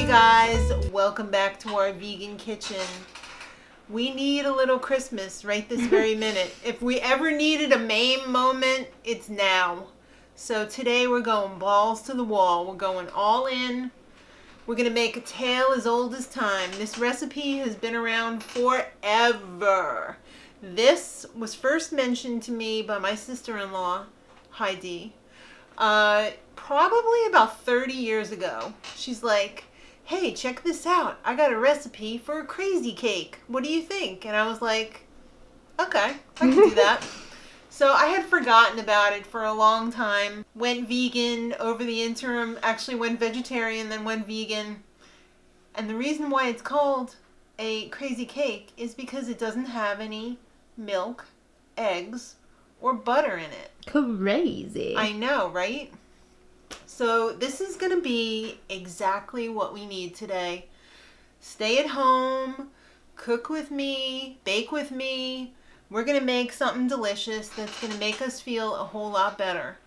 guys, welcome back to our vegan kitchen. We need a little Christmas right this very minute. If we ever needed a MAME moment, it's now. So today we're going balls to the wall. We're going all in. We're going to make a tale as old as time. This recipe has been around forever. This was first mentioned to me by my sister-in-law, Heidi, probably about 30 years ago. She's like, hey, check this out. I got a recipe for a crazy cake. What do you think? And I was like, okay, I can do that. So I had forgotten about it for a long time. Went vegan over the interim, actually went vegetarian, then went vegan. And the reason why it's called a crazy cake is because it doesn't have any milk, eggs, or butter in it. Crazy. I know, right? So this is going to be exactly what we need today. Stay at home, cook with me, bake with me. We're going to make something delicious that's going to make us feel a whole lot better.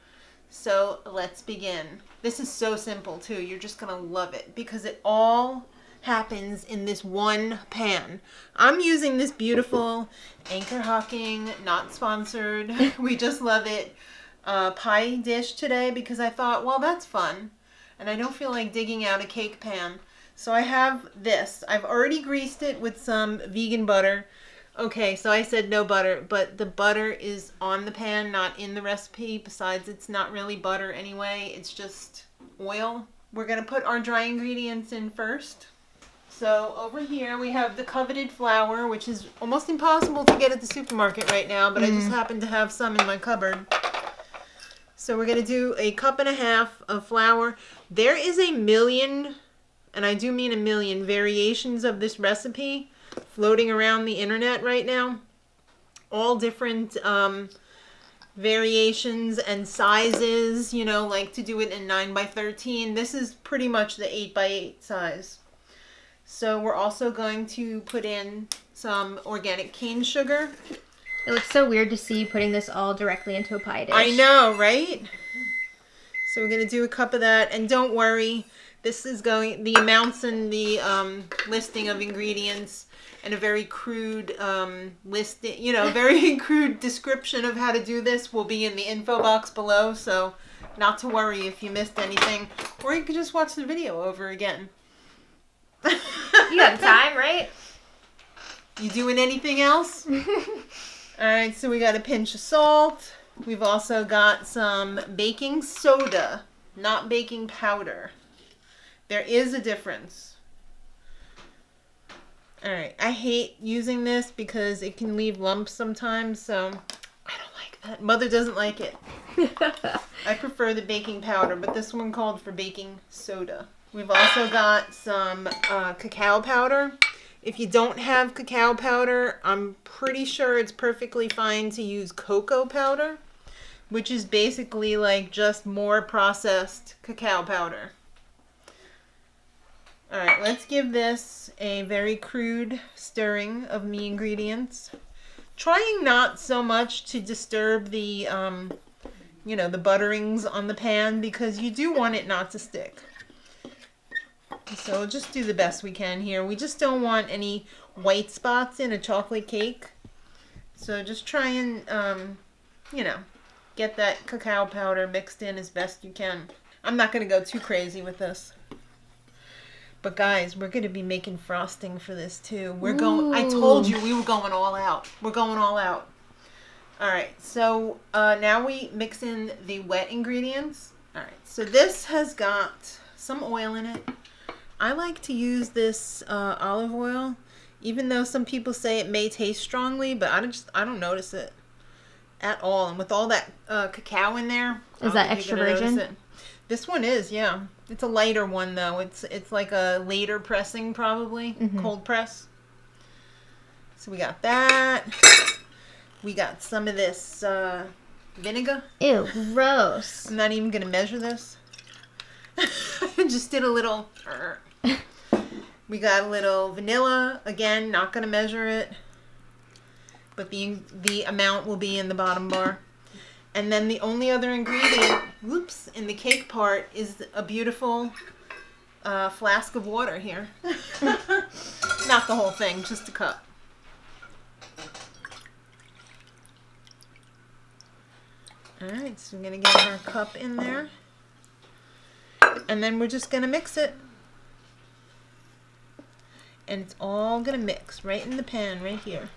So let's begin. This is so simple too. You're just going to love it because it all happens in this one pan. I'm using this beautiful Anchor Hawking, not sponsored, we just love it, pie dish today because I thought, well, that's fun. And I don't feel like digging out a cake pan. So I have this. I've already greased it with some vegan butter. Okay, so I said no butter, but the butter is on the pan, not in the recipe. Besides, it's not really butter anyway. It's just oil. We're going to put our dry ingredients in first. So over here we have the coveted flour, which is almost impossible to get at the supermarket right now, but I just happen to have some in my cupboard. So we're going to do 1.5 cups of flour. There is a million, and I do mean a million, variations of this recipe floating around the internet right now. All different variations and sizes, you know, like to do it in 9x13. This is pretty much the 8x8 size. So we're also going to put in some organic cane sugar. It looks so weird to see you putting this all directly into a pie dish. I know, right? So we're going to do 1 cup of that. And don't worry, this is going, the amounts and the listing of ingredients and a very crude listing, you know, very crude description of how to do this will be in the info box below. So not to worry if you missed anything. Or you could just watch the video over again. You have time, right? You doing anything else? Alright, so we got a pinch of salt. We've also got some baking soda, not baking powder. There is a difference. Alright, I hate using this because it can leave lumps sometimes, so I don't like that. Mother doesn't like it. I prefer the baking powder, but this one called for baking soda. We've also got some cacao powder. If you don't have cacao powder, I'm pretty sure it's perfectly fine to use cocoa powder, which is basically like just more processed cacao powder. All right, let's give this a very crude stirring of the ingredients. Trying not so much to disturb the, you know, the butterings on the pan because you do want it not to stick. So we'll just do the best we can here. We just don't want any white spots in a chocolate cake. So just try and, you know, get that cacao powder mixed in as best you can. I'm not going to go too crazy with this. But guys, we're going to be making frosting for this too. We're going, I told you we were going all out. We're going all out. All right, so now we mix in the wet ingredients. All right, so this has got some oil in it. I like to use this olive oil, even though some people say it may taste strongly, but I don't notice it at all. And with all that cacao in there, is that extra virgin? This one is, yeah. It's a lighter one though. It's like a later pressing probably, cold press. So we got that. We got some of this vinegar. Ew, gross. I'm not even gonna measure this. Just did a little. We got a little vanilla. Again, not going to measure it. But the amount will be in the bottom bar. And then the only other ingredient, whoops, in the cake part is a beautiful flask of water here. Not the whole thing, just a cup. Alright, so we're going to get our cup in there. And then we're just going to mix it. And it's all going to mix right in the pan right here.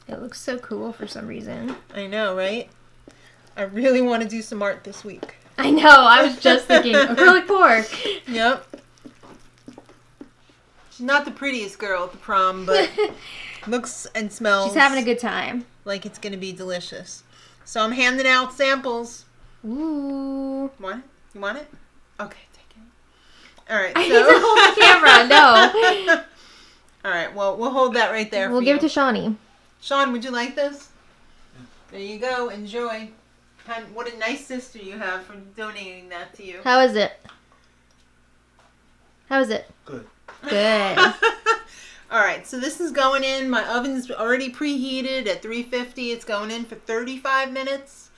It looks so cool for some reason. I know, right? I really want to do some art this week. I know, I was just thinking acrylic pork. Yep. She's not the prettiest girl at the prom, but looks and smells. She's having a good time. Like it's going to be delicious. So I'm handing out samples. Ooh. Want it? You want it? Okay, take it. All right. I need to hold the camera. No. All right. Well, we'll hold that right there. We'll for give you. it to Shawnee. Sean, would you like this? There you go. Enjoy. What a nice sister you have for donating that to you. How is it? How is it? Good. Good. All right, so this is going in. My oven's already preheated at 350. It's going in for 35 minutes.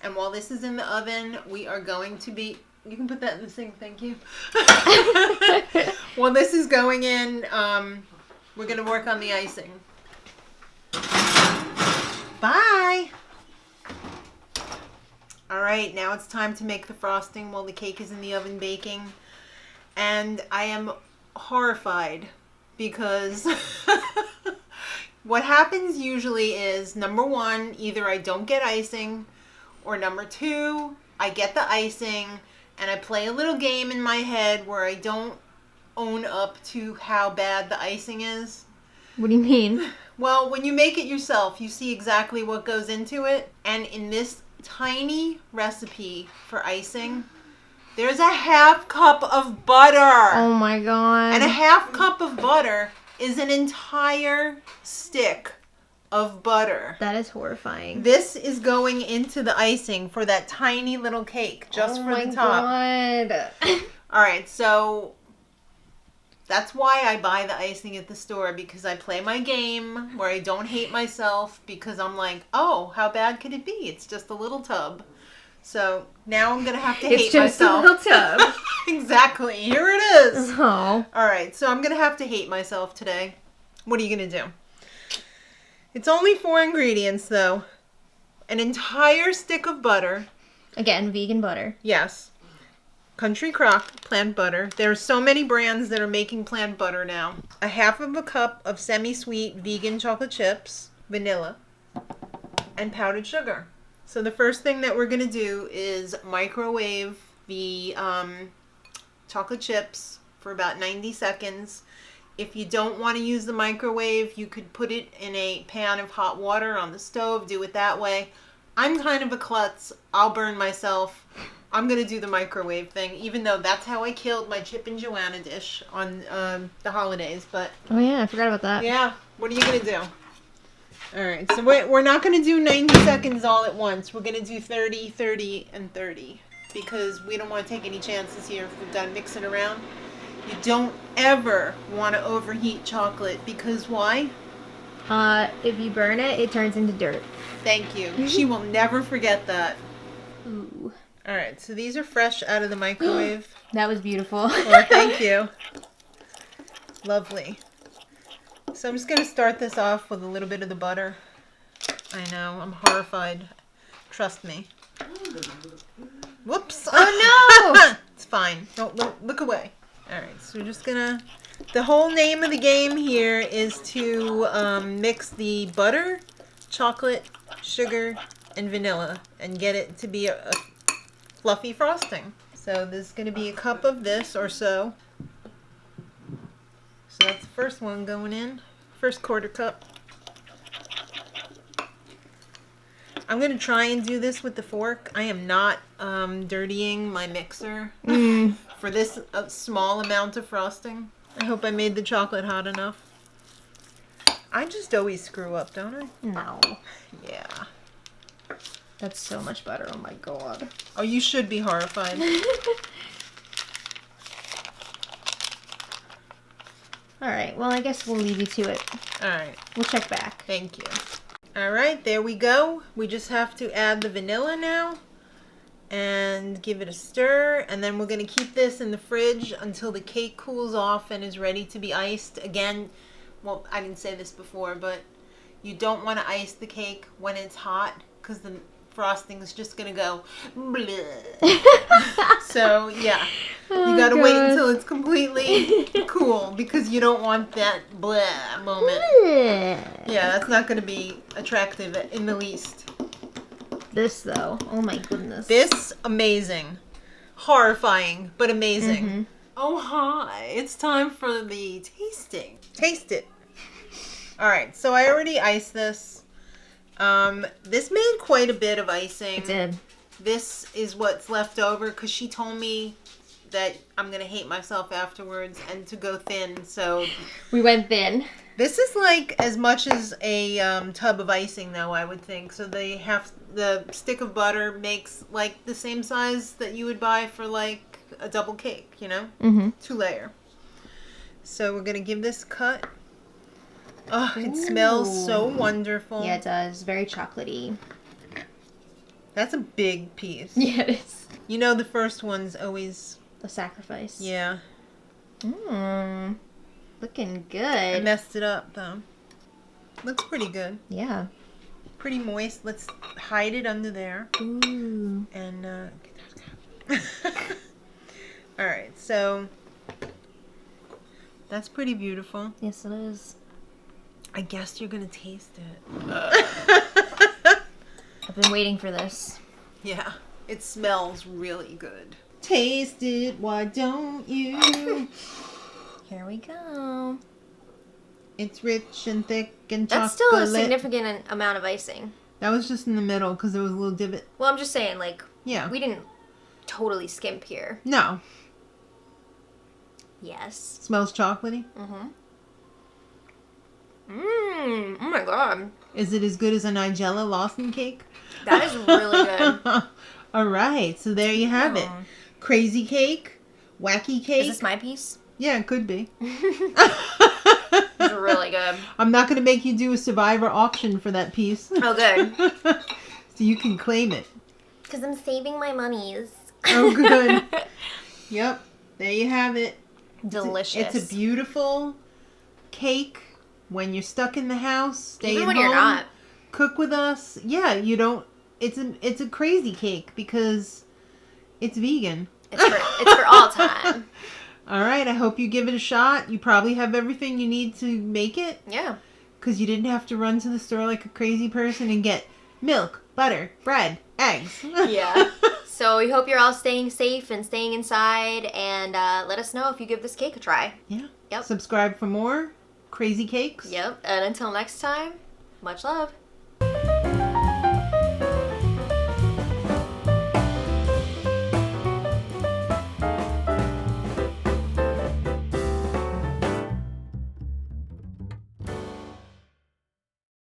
And while this is in the oven, we are going to be... You can put that in the sink, thank you. While this is going in, we're going to work on the icing. Bye! All right, now it's time to make the frosting while the cake is in the oven baking. And I am horrified because what happens usually is, number one, either I don't get icing, or number two, I get the icing and I play a little game in my head where I don't own up to how bad the icing is. What do you mean? Well, when you make it yourself, you see exactly what goes into it. And in this tiny recipe for icing, there's a half cup of butter. Oh my god. And a half cup of butter is an entire stick of butter. That is horrifying. This is going into the icing for that tiny little cake, just for the top. Oh my god. All right, so that's why I buy the icing at the store, because I play my game where I don't hate myself, because I'm like, oh, how bad could it be? It's just a little tub. So now I'm going to have to hate myself. It's just a little tub. Exactly. Here it is. Oh. All right, so I'm going to have to hate myself today. What are you going to do? It's only 4 ingredients, though. An entire stick of butter. Again, vegan butter. Yes. Country Crock plant butter. There are so many brands that are making plant butter now. A half of a cup of semi-sweet vegan chocolate chips, vanilla, and powdered sugar. So the first thing that we're going to do is microwave the chocolate chips for about 90 seconds. If you don't want to use the microwave, you could put it in a pan of hot water on the stove. Do it that way. I'm kind of a klutz. I'll burn myself. I'm going to do the microwave thing, even though that's how I killed my Chip and Joanna dish on the holidays. But Oh yeah, I forgot about that. yeah, what are you going to do? All right, so we're not going to do 90 seconds all at once. We're going to do 30, 30, and 30 because we don't want to take any chances here if we're done mixing around. You don't ever want to overheat chocolate because why? If you burn it, it turns into dirt. Thank you. She will never forget that. Ooh. All right, so these are fresh out of the microwave. That was beautiful. Well, thank you. Lovely. So I'm just going to start this off with a little bit of the butter. I know, I'm horrified. Trust me. Whoops. Oh no! It's fine. Don't look away. All right, so we're just going to... The whole name of the game here is to mix the butter, chocolate, sugar, and vanilla and get it to be a fluffy frosting. So there's going to be a cup of this or so. So that's the first one going in. First quarter cup. I'm going to try and do this with the fork. I am not dirtying my mixer for this small amount of frosting. I hope I made the chocolate hot enough. I just always screw up, don't I? No. Yeah. That's so much butter. Oh my god. Oh, you should be horrified. Alright, well I guess we'll leave you to it. All right. We'll check back. Thank you. All right, there we go. We just have to add the vanilla now. and give it a stir, and then we're going to keep this in the fridge until the cake cools off and is ready to be iced. Again, well, I didn't say this before, but you don't want to ice the cake when it's hot because the frosting is just going to go bleh. So, yeah. You got to wait until it's completely cool because you don't want that bleh moment. Yeah, that's not going to be attractive in the least. This, though. Oh, my goodness. This, amazing. Horrifying, but amazing. Mm-hmm. Oh, hi. It's time for the tasting. Taste it. All right, so I already iced this. This made quite a bit of icing. It did. This is what's left over because she told me that I'm going to hate myself afterwards and to go thin, so... We went thin. This is like as much as a tub of icing, though, I would think. So the stick of butter makes like the same size that you would buy for like a double cake, you know? Mm-hmm. 2-layer. So we're going to give this a cut. Oh, it smells so wonderful. Yeah, it does. Very chocolatey. That's a big piece. Yeah, it is. You know the first one's always... A sacrifice. Yeah. Mmm. Looking good. I messed it up, though. Looks pretty good. Yeah. Pretty moist. Let's hide it under there. Ooh. And, all right, so that's pretty beautiful. Yes, it is. I guess you're going to taste it. I've been waiting for this. Yeah, it smells really good. Taste it, why don't you? Here we go. It's rich and thick and chocolate. That's still a significant amount of icing. That was just in the middle because there was a little divot. Well, I'm just saying, like, yeah, we didn't totally skimp here. No. Yes. Smells chocolatey? Mm-hmm. Mmm. Oh my god. Is it as good as a Nigella Lawson cake? That is really good. All right, so there you have it. Crazy cake, wacky cake. Is this my piece? Yeah, it could be. It's really good. I'm not going to make you do a Survivor auction for that piece. Oh, good. So you can claim it. Because I'm saving my monies. Oh, good. Yep, there you have it. Delicious. It's a beautiful cake. When you're stuck in the house, stay Even at when home, you're not. Cook with us. Yeah, you don't. It's a crazy cake because it's vegan. It's for all time. All right, I hope you give it a shot. You probably have everything you need to make it. Yeah. Because you didn't have to run to the store like a crazy person and get milk, butter, bread, eggs. Yeah. So we hope you're all staying safe and staying inside. And let us know if you give this cake a try. Yeah. Yep. Subscribe for more crazy cakes. Yep. And until next time, much love.